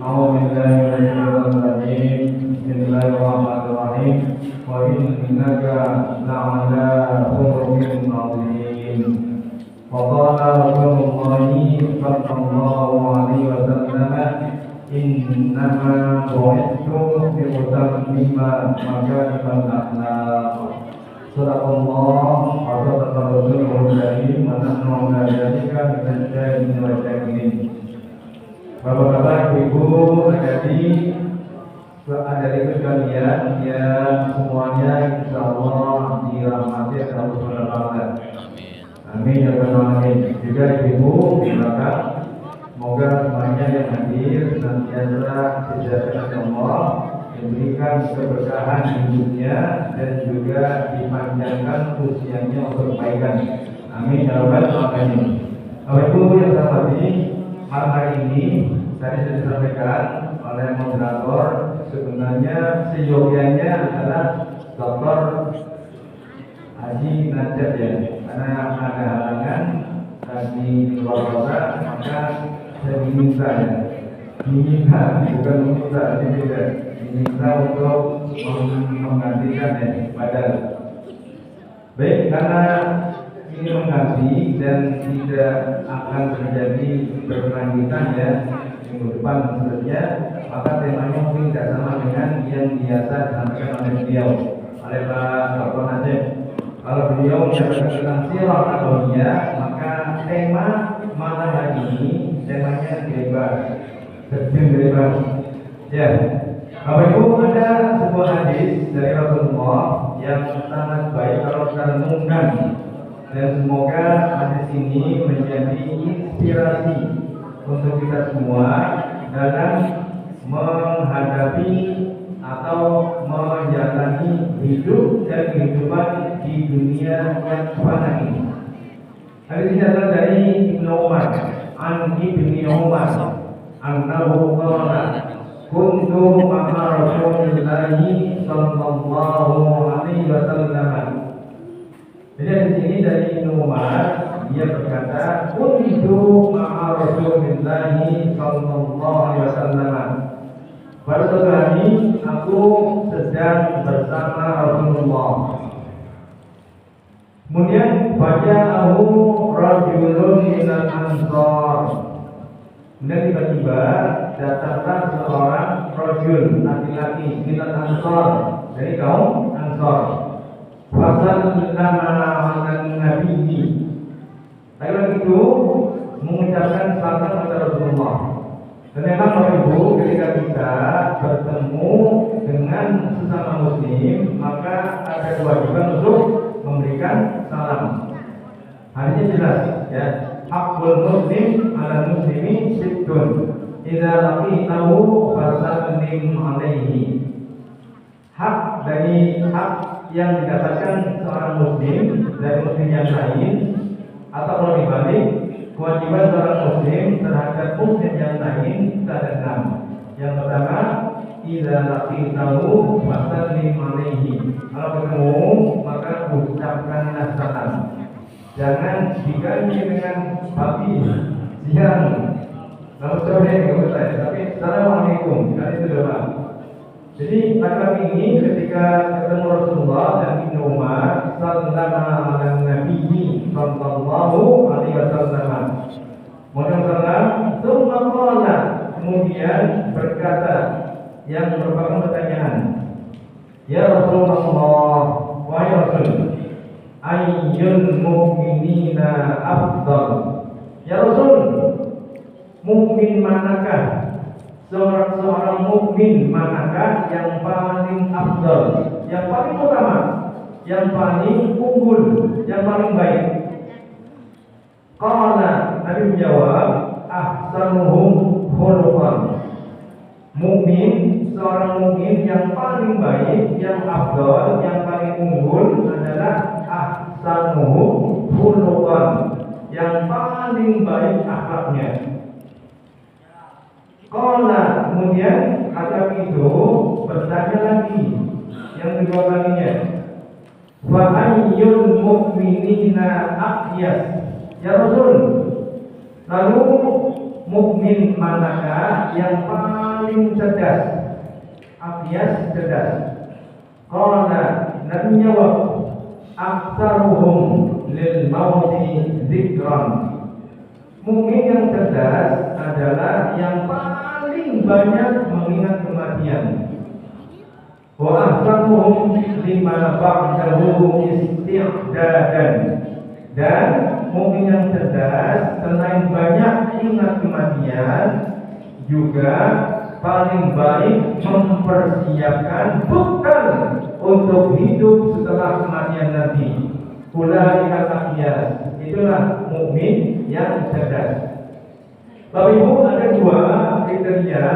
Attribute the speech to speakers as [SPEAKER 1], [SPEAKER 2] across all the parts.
[SPEAKER 1] أعوذ بالله من الشيطان الرجيم بسم الله الرحمن الرحيم وإنك لعلى خلق عظيم وقال رسول الله صلى الله عليه وسلم إنما بعثت لأتمم مكارم الأخلاق صدق الله وصدق رسوله الكريم ونحن على ذلك من الشاهدين والشاكرين. Bapak-bapak, ibu, adik-adik, adik-adik sekalian yang semuanya insya Allah dirahmati Allah Subhanahu wa Ta'ala. Amin ya rabbal alamin. Juga ibu di belakang, semoga semuanya yang hadir senantiasa disediakan Allah, diberikan keberkahan hidupnya dan juga dipanjangkan usianya untuk kebaikan. Amin ya rabbal alamin. Bapak ibu yang saya hormati, malam hari ini tadi sudah disampaikan oleh moderator, sebenarnya seyogianya adalah Dr. Haji Najat ya, karena ada halangan di luar kota, maka saya diminta bukan meminta, diminta untuk menggantikan ya padahal. Baik, karena ini mengganti dan tidak akan terjadi berkelanjutan ya minggu depan seterusnya, maka temanya mungkin tidak sama dengan yang biasa disampaikan oleh beliau, oleh Pak Dr. Najib. Kalau beliau menyampaikan sirah ataunya, maka tema malam hari ini temanya bebas, terjun bebas. Ya, Bapak Ibu, ada sebuah hadis dari Rasulullah yang sangat baik kalau kita renungkan. Dan semoga hadis ini menjadi inspirasi untuk kita semua dalam menghadapi atau menjalani hidup dan kehidupan di dunia yang fana ini. Hadis ini adalah dari Ibnu Umar, an Ibnu Umar, annahu qala kuntu ma'a Rasulillahi sallallahu alaihi wasallam. Jadi di sini dari Ibnu Umar, dia berkata, "Kuntu ma'a Rasulillahi sallallahu alaihi wasallam." Pada suatu hari aku sedang bersama Rasulullah. Kemudian faja'ahu rajulun minal ansar. Kemudian tiba-tiba datanglah seorang rajul, laki-laki minal ansar, dari kaum Ansar. Fasal nama Nabi. Lalu itu mengucapkan salam kepada Rasulullah. Dan memang Bapak Ibu, ketika kita bertemu dengan sesama Muslim, maka ada kewajiban untuk memberikan salam. Hadisnya jelas, ya. Hakul Muslim ala Muslimi sittun. Idza laqitahu fasallim alaihi. Hak yang dikatakan seorang muslim dari muslim yang lain, atau lebih balik, kewajiban seorang muslim terhadap muslim yang lain ada 6. Yang pertama, idza laqitahu fasallim alaihi. Kalau ketemu maka ucapkanlah salam. Jangan diganti dengan pagi, siang, lalu sore, tapi assalamualaikum. Kali itu doa. Jadi laki-laki ini ketika ketemu Rasulullah dan Ibnu Umar sallama ala Nabi sallallahu alaihi wasallam. Kemudian berkata yang merupakan pertanyaan, ya Rasulullah, wahai Rasul, ayyul mu'minina afdal? Ya Rasul, mukmin manakah? Seorang mukmin manakah yang paling afdal, yang paling utama, yang paling unggul, yang paling baik? Qala, Nabi menjawab, ahsanuhum khuluqan. Mukmin, seorang mukmin yang paling baik, yang afdal, yang paling unggul adalah ahsanuhum khuluqan, yang paling baik akhlaknya. Qala, kemudian kata itu bertanya lagi yang kedua kalinya, wa ayyul mu'minina aqyas? Ya Rasul, lalu mukmin manakah yang paling paling cerdas. Akyas cerdas. Qala, Nabi jawab, aktsaruhum lil mauti dzikran. Mukmin yang cerdas adalah yang paling banyak mengingat kematian. Wa ahsanuhum lima ba'dahu isti'dadan. Dan mukmin yang cerdas selain banyak ingat kematian juga paling baik mempersiapkan bekal untuk hidup setelah kematian nanti. Ulaika al-aqyas. Itulah mukmin yang cerdas. Bapak Ibu, ada dua kriteria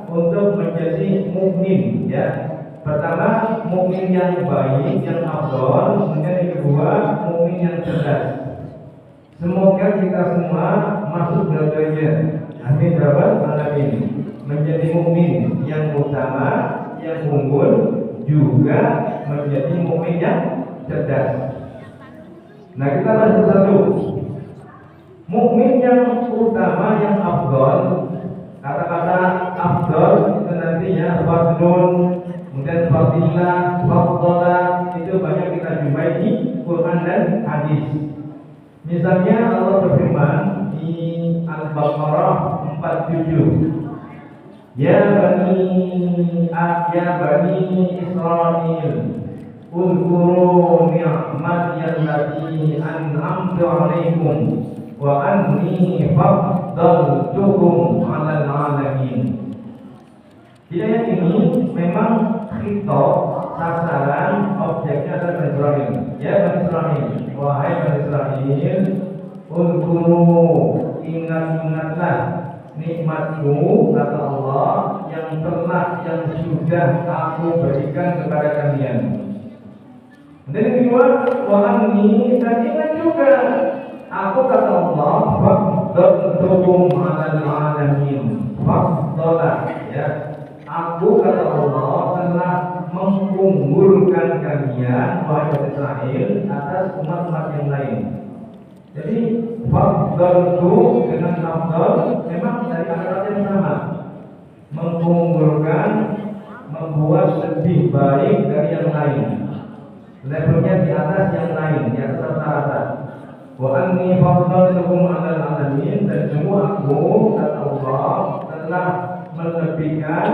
[SPEAKER 1] untuk menjadi mukmin, ya. Pertama, mukmin yang baik, yang afdal. Kemudian yang kedua, mukmin yang cerdas. Semoga kita semua masuk dalam bagian. Amin ya rabbal alamin. Menjadi mukmin yang utama, yang unggul, juga menjadi mukmin yang cerdas. Nah, kita bahas satu. Mukmin yang utama, yang afdal. Kata-kata afdal itu nantinya fadlun, kemudian fadilah, faddalah, itu banyak kita jumpai di Quran dan hadis. Misalnya Allah berfirman di Al-Baqarah 47. Ya bani Israil, Uzkuru ni'mati allati an'amtu 'alaikum wa anni faddaltukum 'alal 'alamin. Di ayat ini memang khitab, sasaran, objeknya adalah Bani Israil. Ya Bani Israil, wahai Bani Israil, Uzkuru, ingat-ingatlah nikmatku, kata Allah, yang sudah aku berikan kepada kalian. Dan yang kedua, wahani, dan ingat juga aku, kata Allah, faddaltukum 'alal 'alamin. Faddalah, ya. Aku, kata Allah, telah mengunggulkan kalian, wahai Israel, atas umat-umat yang lain. Jadi faddaltu dengan afdal memang dari kata yang sama, mengunggulkan, membuat lebih baik dari yang lain, levelnya di atas yang lain, di atas rata-rata. Wa anni faddaltukum 'alal 'alamin, dan semua aku, kata Allah, telah melebihkan,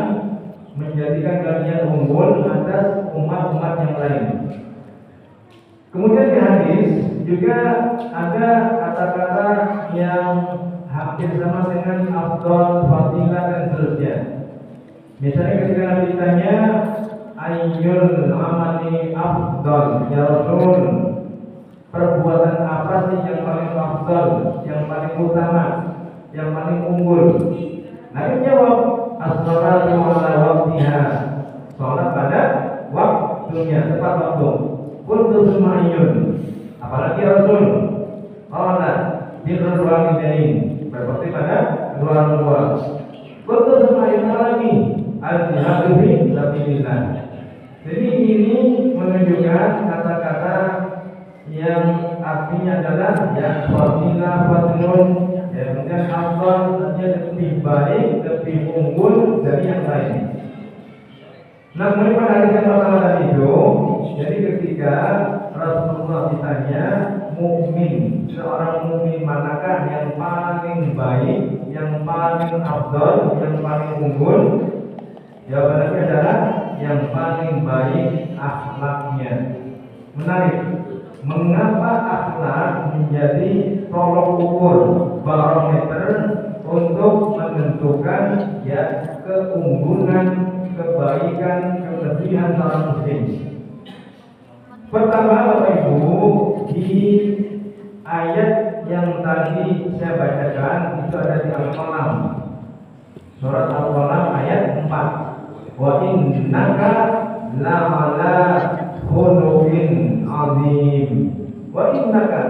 [SPEAKER 1] menjadikan kalian unggul atas umat-umat yang lain. Kemudian di hadis juga ada kata-kata yang hampir sama dengan afdal, fadilah, dan seterusnya. Misalnya ketika Nabi ditanya, ayyul amali afdal, ya Rasul, perbuatan apa sih yang paling afdal, yang paling utama, yang paling unggul? Nabi jawab, as-salatu ala waqtiha, salat pada waktunya, tepat waktu. Kuntu sumayyun, apalagi Rasul, Allah birrul walidain, berbakti pada kedua orang tua. Kuntu sumayyun, apalagi al-jihadu fi sabilillah. Jadi ini menunjukkan kata-kata yang artinya adalah ya fadilah, fadlun, ya kemudian afdal, artinya lebih baik, lebih unggul dari yang lain. Nah, kemudian pada hadis yang pertama tadi itu, jadi ketika Rasulullah ditanya, mukmin, seorang mukmin manakah yang paling baik, yang paling afdal, yang paling unggul? Jawabannya adalah yang paling baik akhlaknya. Menarik. Mengapa akhlak menjadi tolok ukur, barometer untuk menentukan ya keunggulan, kebaikan, kelebihan seorang muslim? Pertama, Bapak Ibu, di ayat yang tadi saya bacakan itu ada di Al-Qalam, surat Al-Qalam ayat 4. Wa innaka la'ala khuluqin azim. Wa innaka,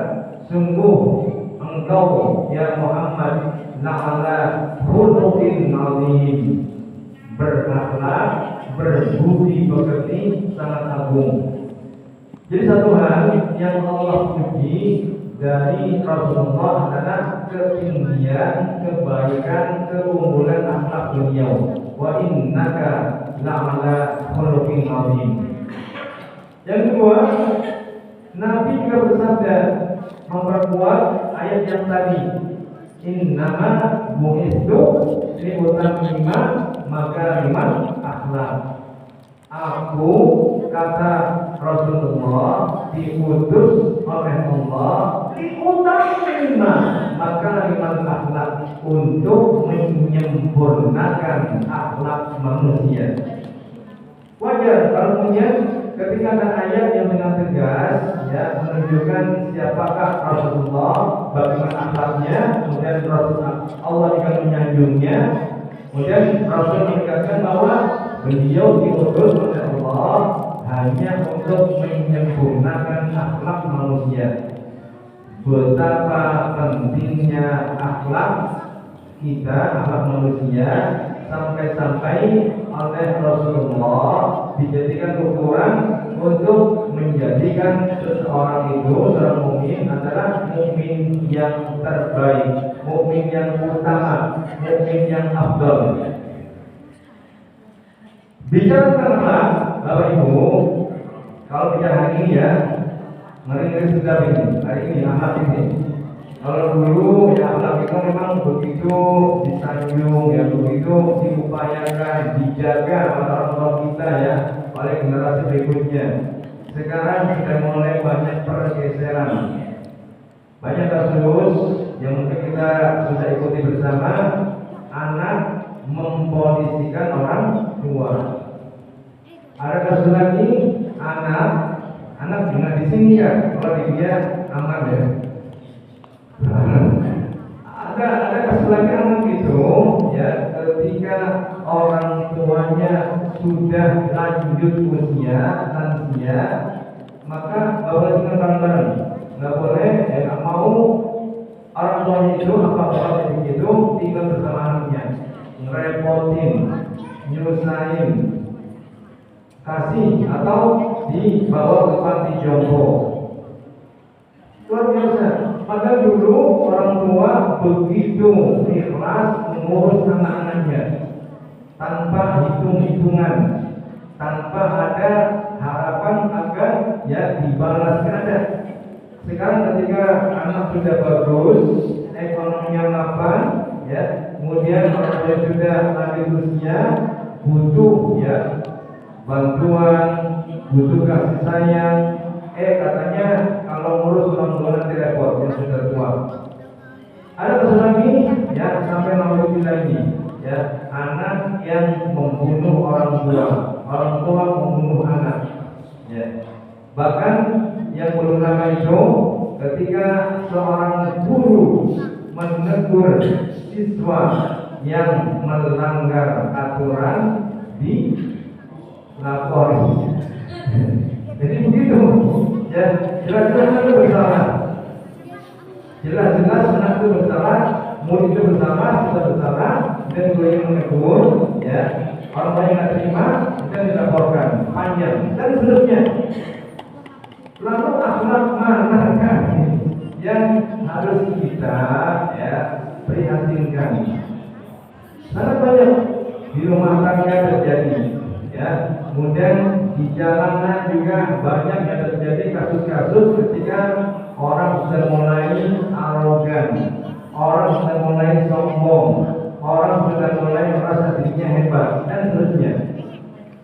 [SPEAKER 1] sungguh engkau ya Muhammad, la'ala khuluqin azim, berakhlak, berbudi pekerti sangat agung. Jadi satu hal yang Allah puji dari Rasulullah adalah ketinggian, kebaikan, keunggulan akhlak beliau. Wa innaka la'ala khuluqin 'azim. Yang kedua, Nabi juga bersabda memperkuat ayat yang tadi, innama bu'istu liutammima makarimal akhlak. Aku, kata Rasulullah, diutus oleh Allah liutammima makarimal akhlak, untuk menyempurnakan akhlak manusia. Wajar kalau kemudian ketika ada ayat yang dengan tegas ya menunjukkan siapakah Rasulullah, bagaimana akhlaknya, kemudian Allah akan menyanjungnya, kemudian Rasul menegaskan bahwa beliau diutus oleh Allah hanya untuk menyempurnakan akhlak manusia. Betapa pentingnya akhlak kita, akhlak manusia, sampai-sampai oleh Rasulullah dijadikan ukuran untuk menjadikan seseorang itu, seorang mukmin adalah mukmin yang terbaik, mukmin yang utama, mukmin yang afdal. Bicara tentang akhlak, Bapak Ibu, kalau bicara hari ini ya, ngeri-ngeri sedap ini, hari ini akhlak ini. Kalau dulu ya akhlak itu memang begitu disanjung, ya begitu diupayakan, dijaga oleh orang tua kita ya, oleh generasi berikutnya. Sekarang sudah mulai banyak pergeseran, banyak kasus yang mungkin kita sudah ikuti bersama. Anak mempolisikan orang tua. Ada kasus lagi anak juga di sini ya, kalau dia aman ya. Ada kasus lagi anak itu ya, ketika orang tuanya sudah lanjut usia lansia, maka bawa dengan bareng-bareng, nggak boleh ya, nggak mau orang tuanya itu apa-apa begitu tinggal bersama anaknya, ngerepotin, nyusahin, kasih atau dibawa ke panti jompo. Luar biasa. Padahal dulu orang tua begitu ikhlas mengurus anak-anaknya tanpa hitung-hitungan, tanpa ada harapan agar ya dibalas ada. Sekarang ketika anak sudah bagus, ekonominya mapan, ya, kemudian orang tua sudah lanjut usia, butuh ya bantuan, butuh kasih sayang. Katanya kalau ngurus orang tua nanti repot, yang sudah tua. Ada kasus lagi ya, sampai nomor lagi ya, anak yang membunuh orang tua membunuh anak ya. Bahkan yang belum lama itu, ketika seorang guru menegur siswa yang melanggar aturan, dilapori. Jadi begitu ya, jelas-jelas itu bersalah, jelas-jelas anak itu bersalah, murid itu bersalah, kita bersalah, dan guru yang menegur ya, orang lain nggak terima, dan dilaporkan panjang dan seterusnya. Lalu akhlak manakah yang harus kita ya prihatinkan? Sangat banyak di rumah tangga terjadi ya, kemudian di jalanan juga banyak yang terjadi kasus-kasus ketika orang sudah mulai arogan, orang sudah mulai sombong, orang sudah mulai merasa dirinya hebat dan seterusnya.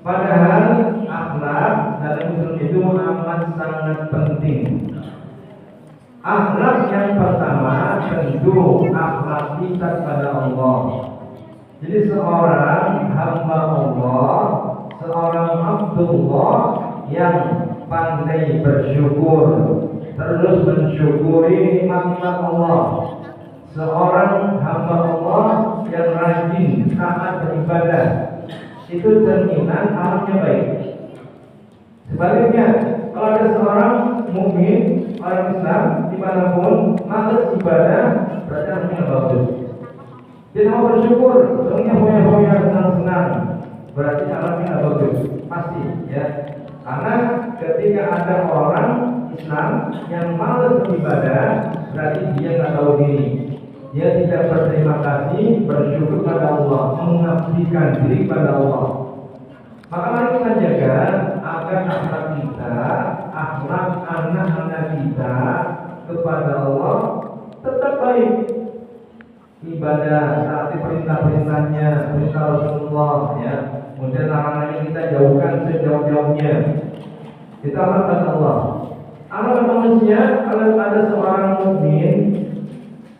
[SPEAKER 1] Padahal akhlak dalam Islam itu amat sangat penting. Akhlak yang pertama tentu akhlak kita kepada Allah. Jadi seorang hamba Allah, seorang Abdullah yang pandai bersyukur, terus mensyukuri nikmat Allah. Seorang hamba Allah yang rajin taat beribadah, itu cerminan alamnya baik. Sebaliknya, kalau ada seorang mukmin, orang Islam dimanapun malas ibadah, berarti alamnya bagus. Dia mau bersyukur, semuanya hoya-hoya, senang-senang, berarti alamnya bagus, pasti ya. Karena ketika ada orang Islam yang malas beribadah berarti dia nggak tahu diri. Dia tidak berterima kasih, bersyukur pada Allah, mengabdikan diri pada Allah. Maka mari kita jaga agar akhlak kita, akhlak anak-anak kita kepada Allah tetap baik. Ibadah, taati perintah-perintahnya, perintah Rasulullah, ya. Kemudian larangannya kita jauhkan sejauh-jauhnya. Kita amalkan Allah. Amal manusia, kalau ada seorang mukmin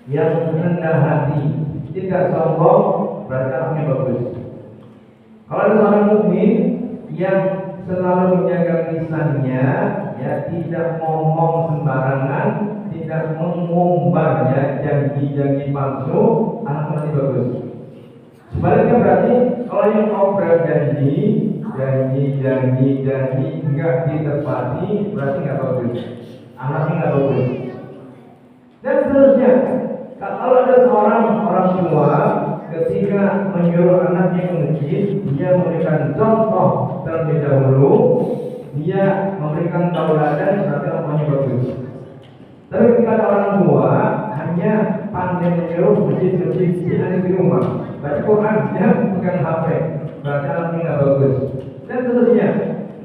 [SPEAKER 1] yang rendah hati, tidak sombong, berarti anaknya bagus. Kalau ada seorang mukmin yang selalu menjaga lisannya, ya, tidak ngomong sembarangan, tidak mengumbar, ya, janji-janji palsu, anaknya bagus. Sebaliknya berarti kalau yang mau berjanji, janji enggak ditepati, berarti nggak bagus. Anaknya nggak bagus. Dan seterusnya, kalau ada seorang orang tua ketika menyuruh anaknya ke masjid, dia memberikan contoh terlebih dahulu, dia memberikan tauladan, berarti anaknya bagus. Tapi ketika ada orang tua hanya pandai menyuruh masjid-masjid di rumah, baca Quran, dia bukan HP, berarti anaknya nggak bagus. Dan seterusnya.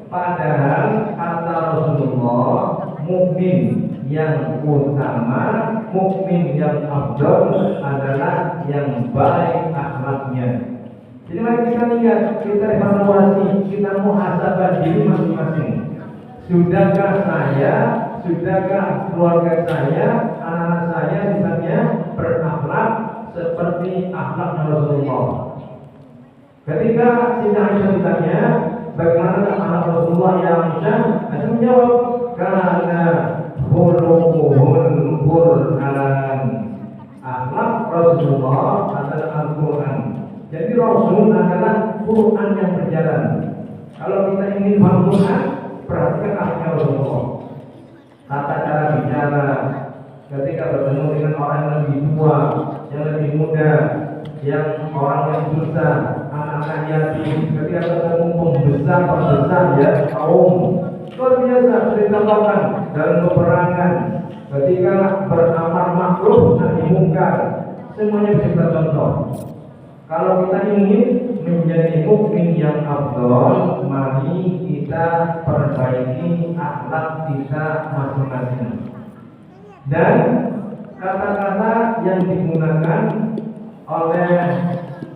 [SPEAKER 1] Padahal kata Rasulullah, mukmin yang utama, mukmin yang afdal adalah yang baik akhlaknya. Jadi mari kita lihat, kita evaluasi, kita muhasabah diri masing-masing. Sudahkah saya, sudahkah keluarga saya, anak-anak saya misalnya berakhlak seperti akhlak Rasulullah? Ketika Siti Aisyah ditanya, bagaimana anak Rasulullah yang Aisyah? Aisyah menjawab, karena khuluquhul Qur'an. Akhlak Rasulullah adalah Al-Quran. Jadi Rasul adalah Quran yang berjalan. Kalau kita ingin paham Quran, perhatikan akhlak Rasulullah. Tata cara bicara, ketika bertemu dengan orang yang lebih tua, yang lebih muda, yang orang yang susah, anak-anak yatim, ketika ketemu pembesar ya kaum, luar biasa diceritakan dalam peperangan, ketika beramar ma'ruf nahi mungkar, semuanya bisa kita contoh. Kalau kita ingin menjadi mukmin yang afdal, mari kita perbaiki akhlak kita masing-masing. Dan kata-kata yang digunakan oleh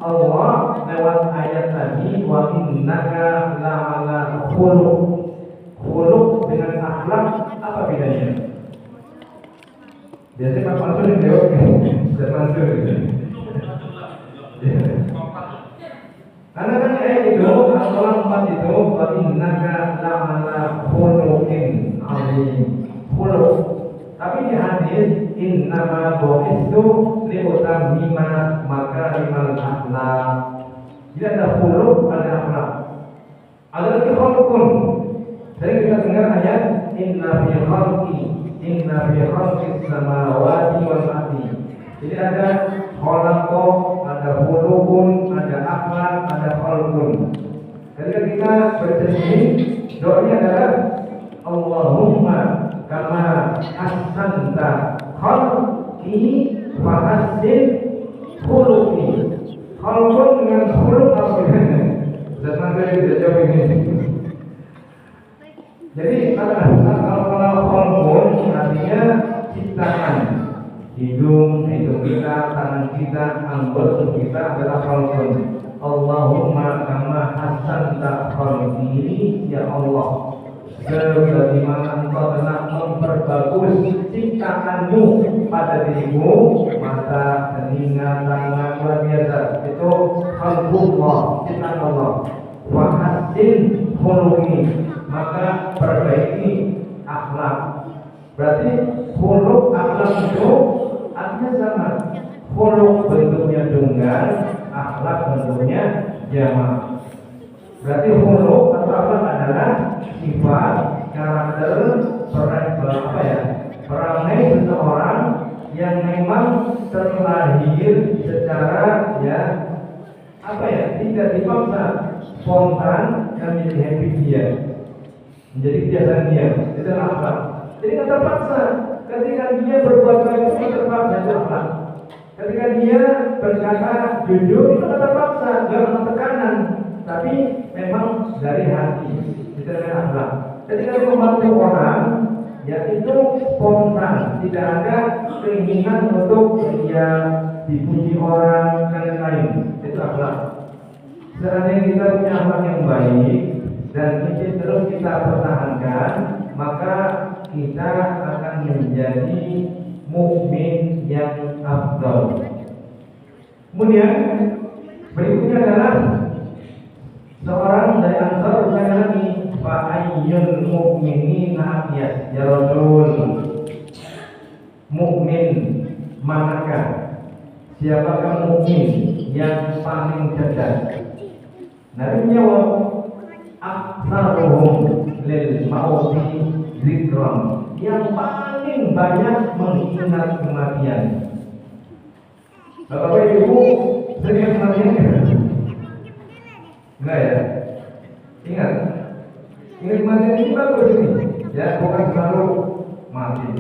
[SPEAKER 1] Allah lewat ayat tadi, wa innaka la'ala khuluq dengan akhlak, apa bedanya? Biasanya Pak Mansur yang jawab, Pak Mansur gitu. Karena kan ayat itu, Al-Quran 4 itu, wa innaka la'ala khuluqin azim, khuluq. Tapi di hadis innama bu'istu liutammima makarimal akhlak. Jadi ada khuluq, ada akhlak. Ada lagi khuluqun. Sering kita dengar ayat inna fi khalqis samawati wal ardi. Jadi ada khalaqa, ada khuluqun, ada akhlak, ada khuluqun. Ketika kita berjanji, doanya adalah Allahumma kama ahsanta khalqi fa ahsin khuluqi. Khuluqun dengan khuluq apa bedanya? Jangan saya tidak jawab ini. Jadi kalau khuluqun artinya ciptaan. Hidung kita, tangan kita, anggota kita adalah khuluqun. Allahumma kama ahsanta khalqi, ya Allah, sebagaimana engkau telah memperbagus ciptaanmu pada dirimu, mata, telinga, tangan, luar biasa. Itu khalqullah, ciptaan Allah. Wa hasin khuluqi, maka perbaiki akhlak. Berarti khuluq akhlak itu artinya sama. Khuluq bentuknya tunggal, akhlak bentuknya jamak. Berarti khuluq atau akhlak adalah sifat, karakter, perangai seseorang yang memang terlahir secara tidak dipaksa, spontan dan menjadi habit dia, menjadi kebiasaan dia. Itu akhlak. Jadi nggak terpaksa. Ketika dia berbuat baik itu terpaksa itu akhlak. Ketika dia berkata jujur itu nggak terpaksa, nggak ada tekanan, tapi memang dari hati. Itu namanya akhlak. Ketika dia membantu orang, ya itu spontan, tidak ada keinginan untuk dia dipuji orang dan lain-lain. Itu akhlak. Seandainya kita punya akhlak yang baik dan ini terus kita pertahankan, maka kita akan menjadi mukmin yang afdal. Kemudian berikutnya adalah seorang dari Ansar bertanya lagi, fa ayyul mu'minina atyas ya Rasul, mukmin manakah, siapakah mukmin yang paling cerdas? Nabi menjawab, aktsaruhum lil mauti zikran, yang paling banyak mengingat kematian. Bapak Ibu sering kematian enggak? Enggak ya? Ingat kematian ini bagus ini. Ya, bukan selalu mati,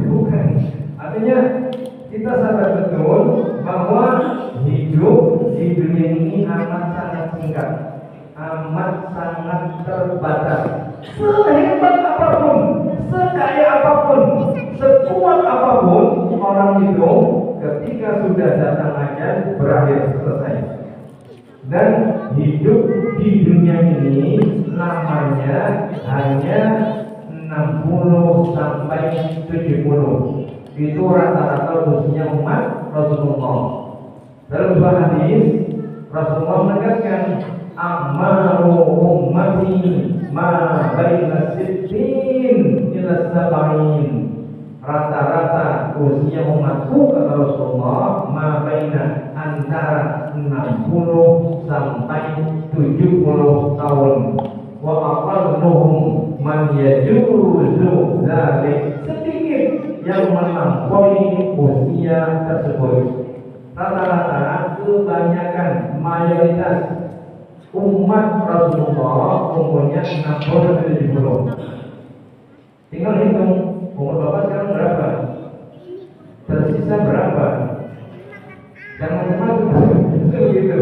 [SPEAKER 1] bukan. Artinya kita sadar betul bahwa hidup di dunia ini amat sangat singkat, amat sangat terbatas. Sehebat apapun, sekaya apapun, sekuat apapun orang itu, ketika sudah datang ajal berakhir selesai. Dan hidup di dunia ini namanya hanya 60 sampai 70. Itu rata-rata usia umat Rasulullah. Dalam sebuah hadis Rasulullah menegaskan, amaru ummati ma baina sittin ila sab'in. Rata-rata usia umatku, kata Rasulullah, ma baina antara 60 sampai 70 tahun. Wa aqalluhum man yajuzu dzalik, sedikit yang melampaui usia tersebut. Rata-rata kebanyakan mayoritas umat Rasulullah umurnya 60-70. Tinggal hitung umur Bapak sekarang berapa? Tersisa berapa? Jangan macam-macam begitu.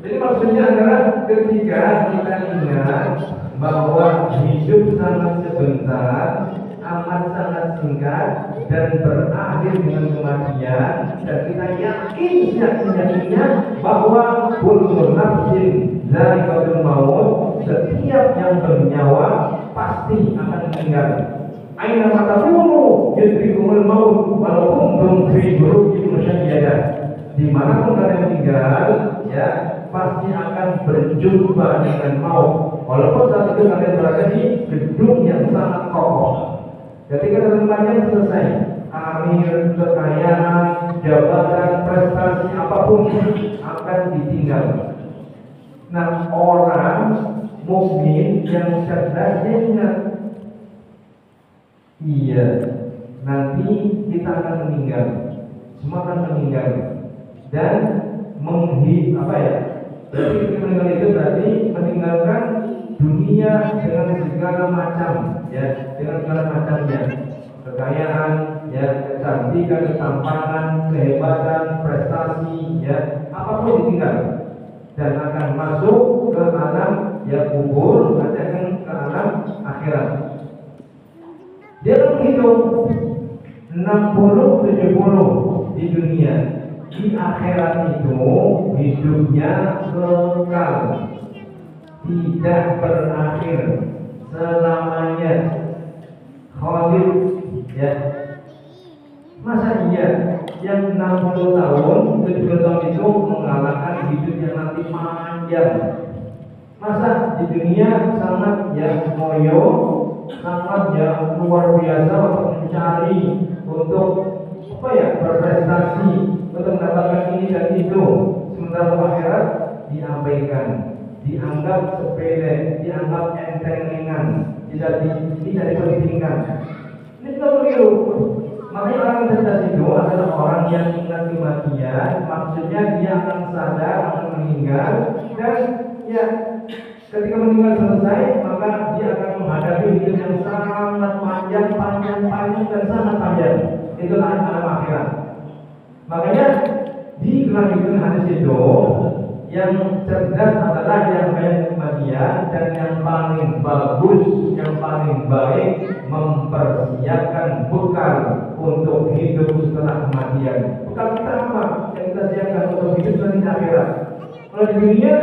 [SPEAKER 1] Jadi maksudnya adalah ketika kita ingat bahwa hidup sangat sebentar, amat sangat singkat dan berakhir dengan kematian, dan kita yakin yakinnya bahwa kullu nafsin dha'iqatul maut, setiap yang bernyawa pasti akan meninggal. Aina matakunu yudrikumul maut walaupun belum fi burujin musyayyadah. Dimanapun kalian tinggal, ya pasti akan berjumpa dengan maut. Walaupun saat itu kalian berada di gedung yang sangat kokoh. Ketika teman-teman selesai, amir, kekayaan, jabatan, prestasi apapun akan ditinggal. Nah, orang mukmin yang cerdas dia ingat, iya, nanti kita akan meninggal, semua akan meninggal, dan berarti meninggal itu berarti meninggalkan dunia dengan segala macam, ya, dengan segala macamnya, kekayaan, ya, kecantikan, ketampanan, kehebatan, prestasi, ya, apapun ditinggal, dan akan masuk ke alam ya kubur, akan ke alam akhirat. Dia menghitung 60-70 di dunia. Di akhirat itu hidupnya kekal, tidak berakhir, selamanya khalid, ya. Masa iya yang 60 tahun, 70 tahun itu mengalahkan hidup yang nanti panjang? Masa di dunia sangat ya moyo, sangat ya luar biasa untuk mencari, untuk berprestasi, untuk mendapatkan ini dan itu, sementara akhirat diabaikan, dianggap sepele, dianggap enteng ringan, tidak dipentingkan. Ini kita keliru. Makanya orang cerdas itu adalah orang yang ingat kematian, maksudnya dia akan sadar akan meninggal, dan ya Ketika meninggal selesai, maka dia akan menghadapi hidup yang sangat panjang dan sangat panjang. Itulah alam akhirat. Makanya di kelanjutan hadis itu, yang cerdas adalah yang banyak kematian, dan yang paling bagus, yang paling baik mempersiapkan bekal untuk hidup setelah kematian. Bekal kita apa? Yang kita siapkan untuk hidup setelah di akhirat. Kalau di dunia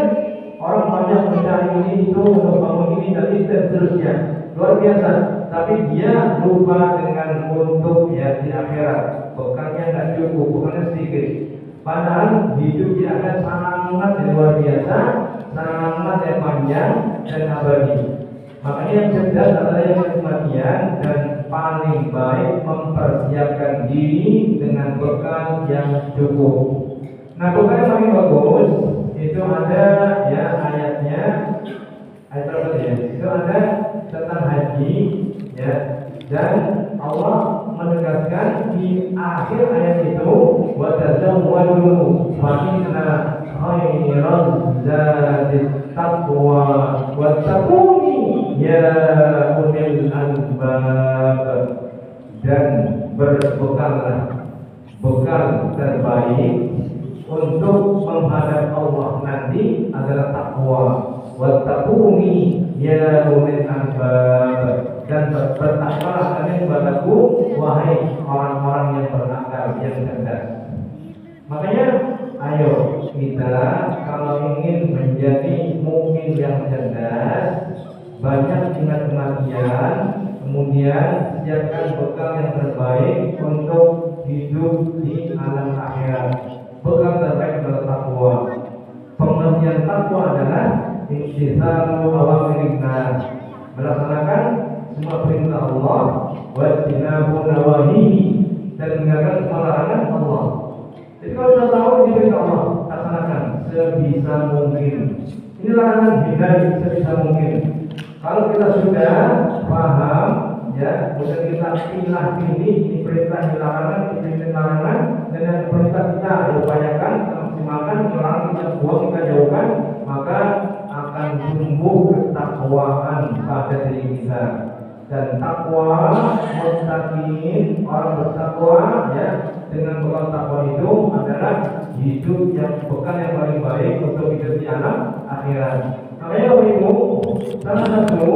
[SPEAKER 1] orang banyak mencari ini itu untuk bangun ini dan itu dan seterusnya, luar biasa. Tapi dia lupa dengan untuk ya di akhirat. Bekalnya tidak cukup, bekalnya sedikit. Padahal hidup di akhirat sangat luar biasa, sangat panjang dan abadi. Makanya yang cerdas adalah yang kematian dan paling baik mempersiapkan diri dengan bekal yang cukup. Nah, bekal yang paling bagus itu ada ya ayatnya, ayat berapa ya? Itu ada tentang haji ya, dan Allah menegaskan di akhir ayat itu wa tazawwadu fa inna khairaz zadit taqwa wattaquni ya ulil albab, dan berbekallah bekal terbaik untuk menghadap Allah nanti adalah takwa. Wattaquni ya ulil albab, dan bertakwalah kalian kepadaku wahai orang-orang yang berakal, yang cerdas. Makanya ayo kita kalau ingin menjadi mukmin yang cerdas, banyak ingat kematian, kemudian siapkan bekal yang terbaik untuk hidup di alam akhirat. Bekal terbaik adalah takwa. Pengertian takwa adalah imtithalu awamirillah, melaksanakan semua perintah Allah, wajtinabu nawahihi, dan meninggalkan semua larangan Allah. Jadi kalau sudah tahu ini perintah Allah, laksanakan sebisa mungkin. Ini larangan, hindari sebisa mungkin. Kalau kita sudah paham, ya, kemudian kita pilih ini perintah, ini larangan, ini larangan, dan yang perintah kita upayakan, kita maksimalkan, melarang kita buang, kita jauhkan, maka akan tumbuh ketakwaan pada diri kita. Dan takwa mustaqim, orang bertakwa ya, dengan bekal takwa itu adalah hidup yang bekal yang paling baik untuk hidup di alam akhirat. Makanya Bapak Ibu, salah satu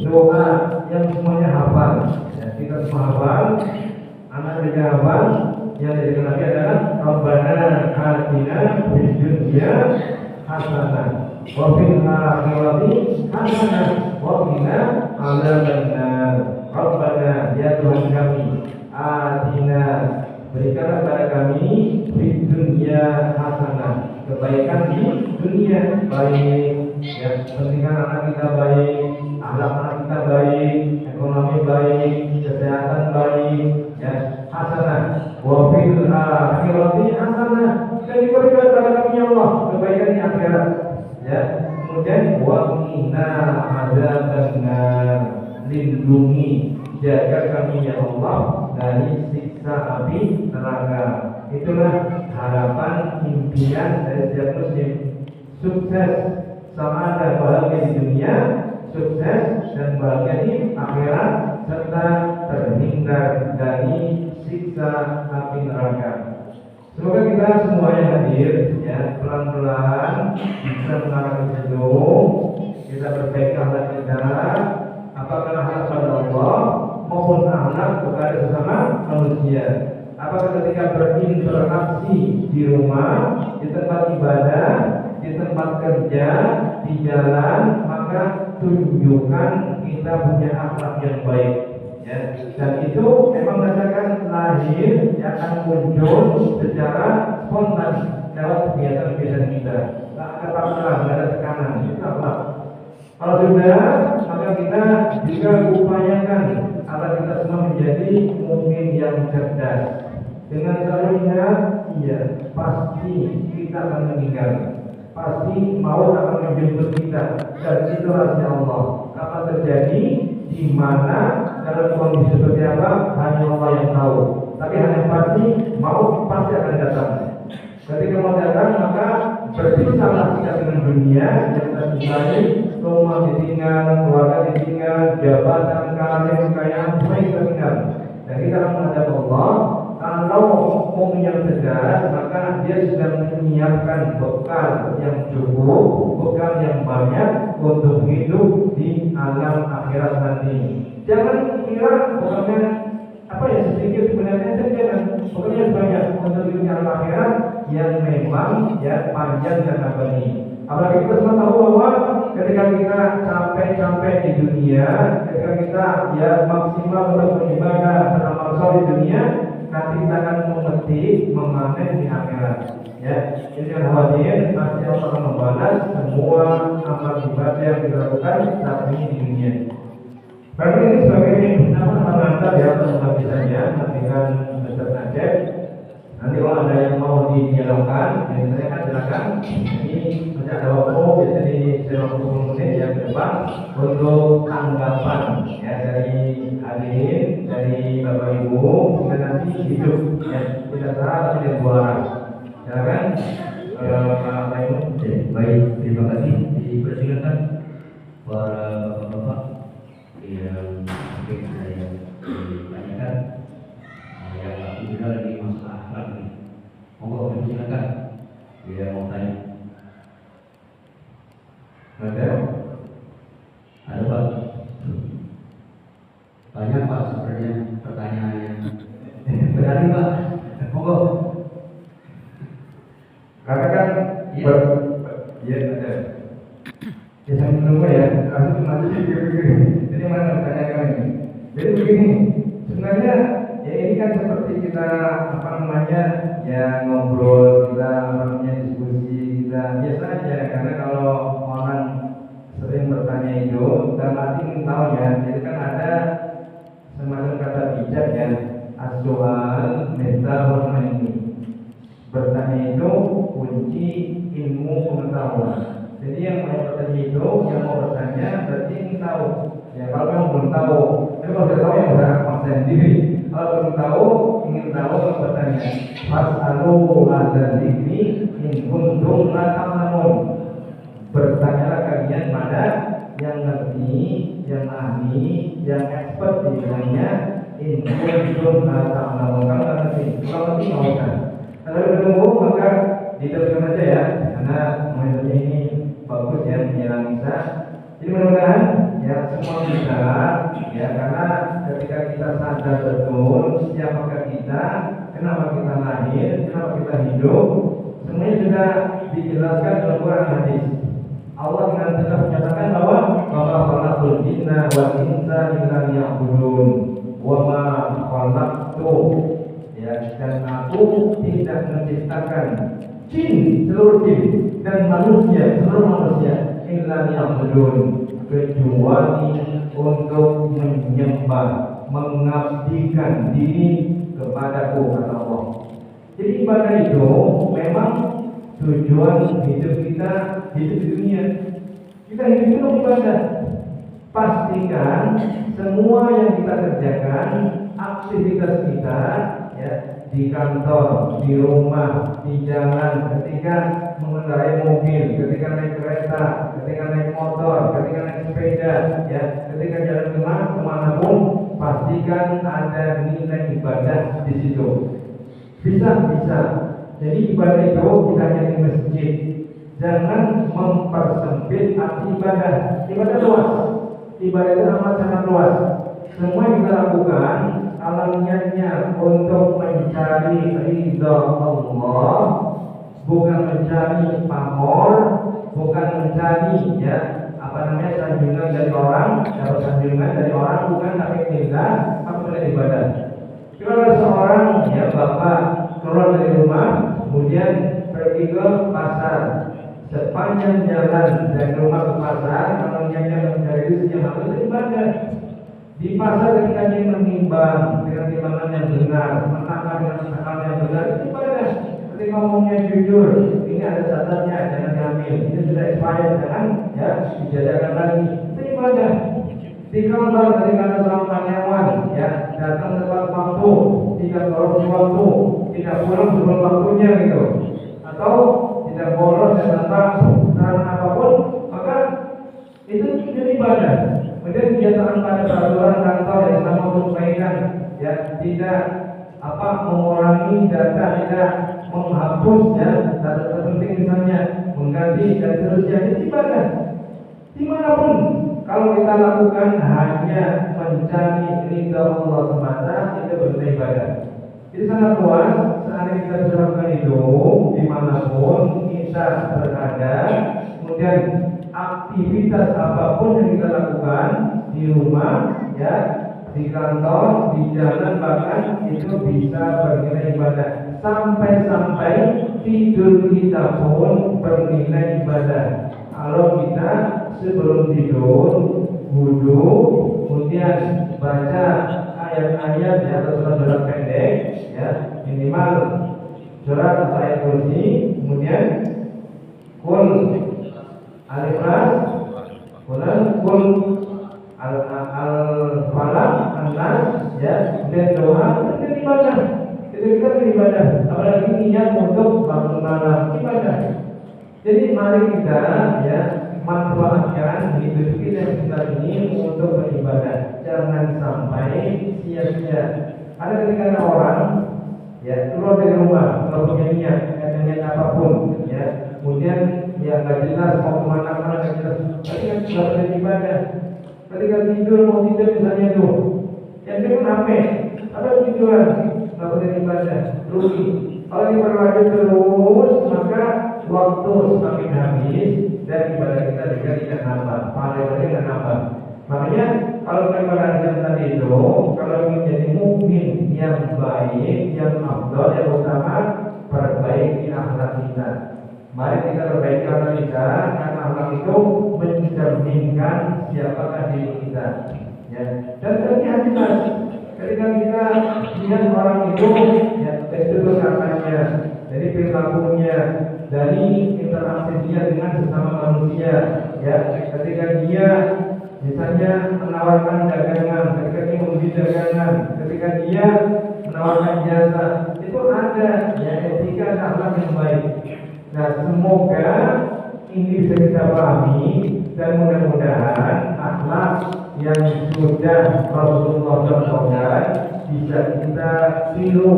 [SPEAKER 1] doa yang semuanya hafal ya, kita semua hafal, anak juga hafal, yang dijadikan lagi adalah Rabbana atina fid dunya hasanah wa fil akhirati hasanah wa qina adzabannar. Rabbana, ya Tuhan kami, atina, berikanlah kepada kami fid dunya hasanah, kebaikan di dunia baik, ya, pendidikan anak kita baik, akhlak anak kita baik, ekonomi baik, kesehatan baik, ya, hasanah. Wa fil akhirati hasanah, dan diberikan kepada kami ya Allah kebaikan di akhirat. Ya, kemudian wa qina adzabannar, lindungi, jaga kami ya Allah dari siksa api neraka. Itulah harapan impian dari setiap muslim. Sukses, sama ada bahagia di dunia, sukses dan bahagia di akhirat, serta terhindar dari siksa api neraka. Semoga kita semua yang hadir ya pelan-pelan bisa mengarah ke situ. Kita perbaiki akhlak kita, apakah akhlak pada Allah maupun akhlak kepada sesama manusia. Apakah ketika berinteraksi di rumah, di tempat ibadah, di tempat kerja, di jalan, maka tunjukkan kita punya akhlak yang baik. Ya, dan itu memang berdasarkan lahir yang akan muncul secara spontan lewat kebiasaan-kebiasaan kita. Tak ada paksaan, tak ada tekanan. Itu akhlak. Kalau sudah, maka kita juga upayakan agar kita semua menjadi mukmin yang cerdas. Dengan selalu ingat, iya, pasti kita akan meninggal. Pasti maut akan menjemput kita, dan itu rahasia Allah. Kapan terjadi, di mana, dalam kondisi seperti apa, hanya Allah yang tahu. Tapi hanya pasti maut pasti akan datang. Ketika mau datang, maka berpisahlah kita dengan dunia yang tadi sekali, rumah ditinggal, keluarga ditinggal, jabatan, karir, kekayaan, semua kita tinggal. Dan kita akan menghadap Allah. Kalau hukum yang tegas, maka dia sudah menyiapkan bekal yang cukup, bekal yang banyak untuk hidup di alam akhirat nanti. Jangan kira pokoknya apa ya sedikit, sebenarnya jangan, pokoknya banyak untuk hidup di alam akhirat yang memang ya panjang dan abadi. Apalagi kita semua tahu bahwa ketika kita capek-capek di dunia, ketika kita ya maksimal untuk beribadah beramal soleh di dunia, nanti kita akan memetik, memanen di akhirat. Ya, jadi jangan khawatir, pasti Allah akan membalas semua amal ibadah yang dilakukan saat ini di dunia. Berarti ini sebagai pengantar ya penghabisannya, nantikan Ustaz Najib. Nanti kalau ada yang mau didialogkan, biasanya kan silakan. Ini masih ada waktu, jadi 20 menit yang ke depan untuk tanggapan ya dari hadirin, dari Bapak Ibu, dan nanti hidup ya tidak salah tapi dari dua arah. Silakan.
[SPEAKER 2] Baik, terima kasih. Dipersilakan para bapak yang mungkin saya ditanyakan yang aku bilang di masalah akhlak ini. Monggo dipersilakan. Dia mau tanya. Ada Pak? Banyak Pak sebenarnya pertanyaan yang berani Pak. Monggo.
[SPEAKER 1] Karena kan ya ada. Ya saya menunggu ya, langsung maju jadi mana bertanyakan ini. Jadi begini, sebenarnya ya ini kan seperti kita apa namanya ya ngobrol, kita apa namanya diskusi, kita biasa aja. Karena kalau orang sering bertanya itu, dan nanti ingin tahu ya, jadi kan ada semacam kata bijak ya, as-su'al miftahul ilmi. Bertanya itu kunci ilmu pengetahuan. Jadi yang mau bertanya itu, yang mau bertanya berarti ingin tahu. Ya kalau kamu belum tahu, kalau sudah tahu ya sudah maksa sendiri. Kalau belum tahu, ingin tahu bertanya. Fas'alu ahla dzikri in kuntum la ta'lamun. Bertanyalah kalian pada yang ngerti, yang ahli, yang expert di bidangnya. In kuntum la ta'lamun. Kalau nggak ngerti, kalau ngerti nggak usah. Kalau menunggu maka diteruskan aja ya, karena momennya ini bagus ya menjelang Isya. Jadi mudah-mudahan ya semua bisa ya, karena ketika kita sadar betul siapakah kita, kenapa kita lahir, kenapa kita hidup, semuanya sudah dijelaskan dalam Quran dan hadis. Allah dengan tegas menyatakan bahwa khalaqul jinna wal insa illa liya'budun wa ma khalaqtu ya, dan aku tidak menciptakan jin, seluruh jin dan manusia, seluruh manusia illa liya'budun, kecuali untuk menyembah, mengabdikan diri kepadaku, kata Allah. Jadi ibadah itu memang tujuan hidup kita, hidup di dunia. Kita hidup itu ibadah. Pastikan semua yang kita kerjakan, aktivitas kita ya, di kantor, di rumah, di jalan, ketika mengendarai mobil, ketika naik kereta, ketika naik motor, ketika naik sepeda, ya, ketika jalan kemanapun, pastikan ada nilai ibadah di situ. Bisa. Jadi ibadah itu tidak hanya di masjid. Jangan mempersempit arti ibadah. Ibadah luas. Ibadah itu amat sangat luas. Semua yang kita lakukan alamnya untuk mencari ridha Allah, bukan mencari pamor, bukan mencari ya sanjungan dari orang, dapat sanjungan dari orang, bukan tapi tidak apa ibadah. Kalau ada seorang ya bapak keluar dari rumah, kemudian pergi ke pasar, sepanjang jalan dari rumah ke pasar, kalau niatnya mencari rezeki yang halal, itu ibadah. Di pasar ketika dia menimbang dengan timbangan yang benar, menakar dengan akal yang benar, itu ibadah. Ketika ngomongnya jujur, ini ada catatnya, jangan diambil, ini sudah expired, jangan ya dijajakan lagi, itu ibadah. Di kantor ketika ada seorang karyawan ya datang tepat waktu, tidak boros waktu, tidak pulang sebelum waktunya gitu, atau tidak boros dan tanpa saran apapun, maka tidak mengurangi data, tidak menghapus ya data terpenting misalnya mengganti dan seterusnya. Itu ibadah dimanapun. Kalau kita lakukan hanya mencari ridha Allah semata, itu benar ibadah. Itu sangat luas. Seandainya kita bisa lakukan itu dimanapun kita berada, kemudian aktivitas apapun yang kita lakukan di rumah, ya, di kantor, di jalan, bahkan itu bisa bernilai ibadah. Sampai-sampai tidur kita pun bernilai ibadah. Kalau kita sebelum tidur wudu, kemudian baca ayat-ayat di atas surat pendek, ya, minimal surat ayat kursi, kemudian kul al-ikhlas, kul al-falaq, an-nas, ya, dan doa, itu ibadah. Itu kita beribadah. Apalagi niat untuk bangun malam, ibadah. Jadi mari kita, ya, manfaatkan hidup kita ini untuk beribadah. Jangan sampai sia-sia. Ada ketika orang, ya, keluar dari rumah, kalau punya niat apapun, ya, kemudian ya nggak jelas mau kemana-mana, nggak jelas. Tapi kan sudah beribadah. Ketika tidur mau tidur misalnya tuh, yang dia pun HP, atau tiduran, nggak beribadah, rugi. Kalau ini berlanjut terus, maka waktu semakin habis dan ibadah kita juga tidak nambah, pahalanya tidak nambah. Makanya kalau beribadah yang tadi itu, kalau ingin jadi mukmin yang baik, yang afdal, yang utama, perbaiki akhlak kita. Mari kita perbaiki akhlak kita, karena akhlak itu mencerminkan siapakah diri kita. Ya. Dan terlihat jelas ketika kita lihat orang itu, ya, itu katanya, dari perilakunya, dari interaksi dia dengan sesama manusia, ya, ketika dia misalnya menawarkan dagangan, ketika dia membeli dagangan, ketika dia menawarkan jasa, itu ada, ya, etika dan akhlak yang baik. Nah, semoga ini bisa kita pahami dan mudah-mudahan akhlak yang sudah Rasulullah contohkan bisa kita tiru,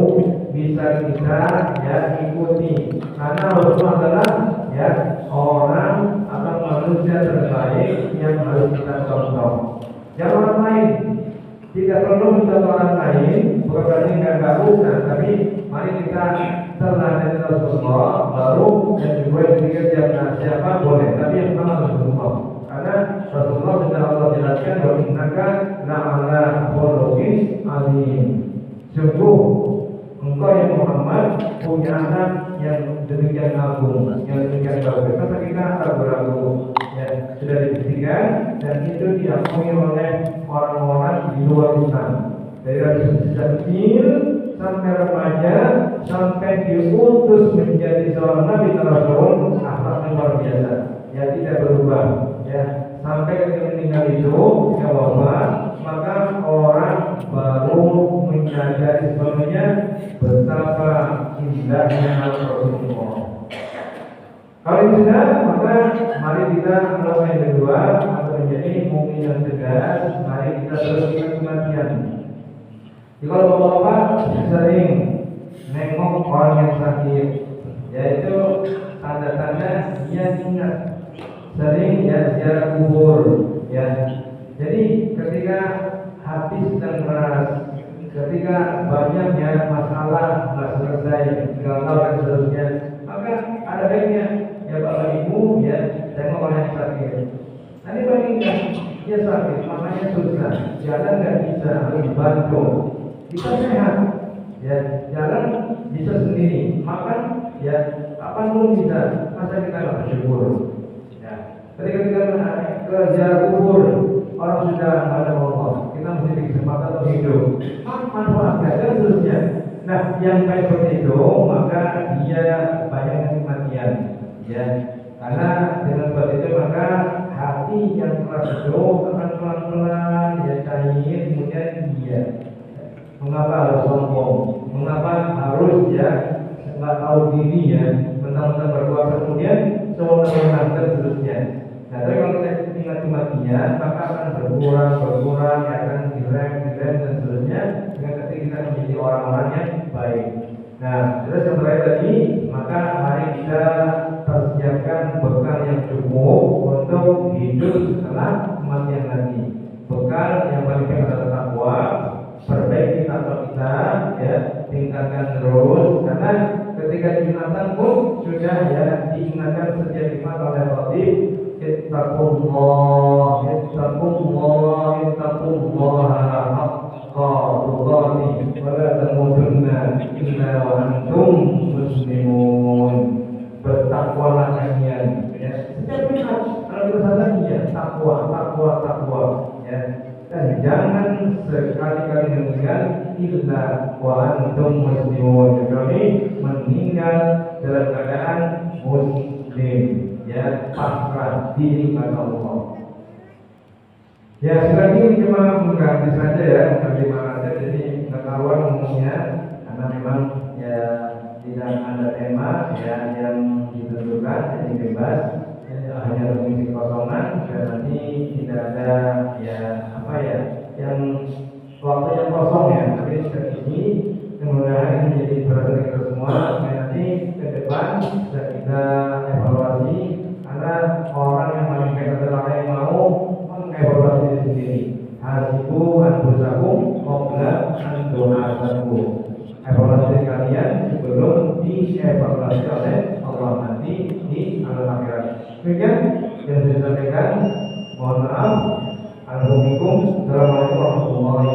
[SPEAKER 1] bisa kita, ya, ikuti. Karena Rasulullah adalah, ya, orang atau manusia terbaik yang harus kita contoh. Yang orang lain tidak perlu mencontoh orang lain, bukan berarti nggak bukan, tapi mari kita teladan Rasulullah, baru yang kedua ketika siapa boleh, tapi yang pertama Rasulullah. Karena Rasulullah sudah Allah jelaskan bahwa innaka la'ala khuluqin azim. Sungguh engkau yang Muhammad punya anak yang demikian agung, yang demikian bagus. Masa kita ragu-ragu, ya, sudah dibuktikan dan itu diakui oleh orang-orang di luar Islam. Dari sejak kecil sampai remaja sampai diutus menjadi seorang nabi dan rasul, akhlaknya luar biasa, ya, tidak berubah, ya, sampai ketika meninggal itu ya wafat, maka orang baru menyadari sebenarnya betapa indahnya Rasulullah. Kalau ini sudah, maka mari kita melakukan yang kedua atau menjadi mukmin yang tegas. Mari kita terus ingat kematian. Jadi kalau bapak-bapak sering nengok orang yang sakit, yaitu tanda-tanda dia ingat, sering, ya, ziarah kubur, ya. Jadi ketika hati sedang keras, ketika banyaknya masalah nggak selesai, gagal dan seterusnya, maka ada baiknya, ya, bapak ibu, ya, tengok orang yang sakit. Nanti bayangkan dia sakit, makanya susah, jalan nggak bisa, harus dibantu. Kita sehat, ya, jalan bisa sendiri, makan, ya, apa pun bisa, masa kita nggak bersyukur, ya. Ketika kita ke ziarah kubur, orang sudah ada Allah, kita mesti diberi kesempatan untuk hidup, manfaatkan dan seterusnya. Nah, yang baik seperti itu, maka dia bayangkan kematian, ya. Karena dengan sebab itu maka hati yang keras itu akan pelan-pelan, ya, cair, kemudian dia. Mengapa harus sombong? Mengapa harus, ya, nggak tahu diri, ya, mentang-mentang berkuasa kemudian sewenang-wenang dan seterusnya. Nah, tapi kalau kita ingat kematian, maka akan berkurang, ya, akan direm dan seterusnya. Dengan ketika kita menjadi orang-orang yang baik. Nah, terus yang terakhir tadi, maka mari kita persiapkan bekal yang cukup untuk hidup setelah kematian nanti. Bekal yang paling penting adalah takwa. Perbaiki takwa kita, ya, tingkatkan terus. Karena ketika Jumatan pun sudah ya diingatkan setiap Jumat oleh Khatib, ittaqullah, ittaqullah, ittaqullah haqqa tuqatih wa la tamutunna illa wa antum muslimun. Bertakwalah kalian, ya. Setiap Jumat kalau bersama ya takwa, takwa, takwa, ya. Dan jangan sekali-kali meninggal illa wa antum muslimun. Kecuali meninggal dalam keadaan muslim, ya, pasrah diri kepada Allah. Ya, sekali ini cuma mengganti saja ya, mengganti saja. Jadi ketahuan umumnya karena memang ya tidak ada tema ya yang ditentukan, jadi bebas. Hanya mengisi kosongan dan nanti tidak ada ya apa ya yang waktu yang kosong ya, tapi ini mudah-mudahan ini menjadi perhatian kita semua supaya nanti ke depan bisa kita evaluasi, karena orang yang mengingat adalah yang mau mengevaluasi diri sendiri. Hasibu anfusakum qabla an tuhasabu. Evaluasi kalian sebelum dievaluasi oleh Allah nanti di alam akhirat. Demikian yang saya sampaikan. Mohon maaf. Assalamualaikum warahmatullahi